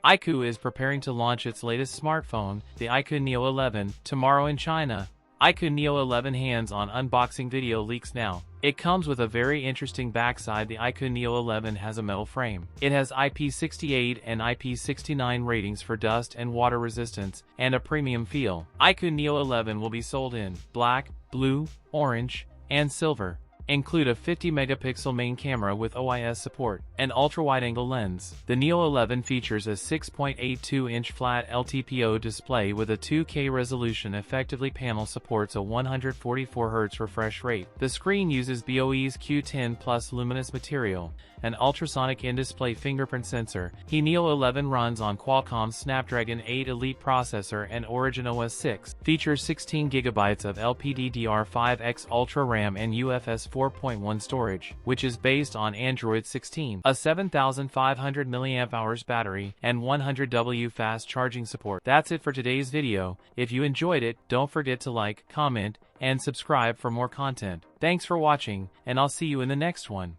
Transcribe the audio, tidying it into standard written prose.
iQOO is preparing to launch its latest smartphone, the iQOO Neo 11, tomorrow in China. iQOO Neo 11 hands-on unboxing video leaks now. It comes with a very interesting backside. The iQOO Neo 11 has a metal frame. It has IP68 and IP69 ratings for dust and water resistance, and a premium feel. iQOO Neo 11 will be sold in black, blue, orange, and silver. Include a 50-megapixel main camera with OIS support, an ultra-wide-angle lens. The Neo 11 features a 6.82-inch flat LTPO display with a 2K resolution. Effectively, panel supports a 144 Hz refresh rate. The screen uses BOE's Q10 Plus luminous material, an ultrasonic in-display fingerprint sensor. The Neo 11 runs on Qualcomm's Snapdragon 8 Elite processor and Origin OS 6. Features 16 GB of LPDDR5X Ultra RAM and UFS 4.1 storage, which is based on Android 16, a 7,500 mAh battery, and 100W fast charging support. That's it for today's video. If you enjoyed it, don't forget to like, comment, and subscribe for more content. Thanks for watching, and I'll see you in the next one.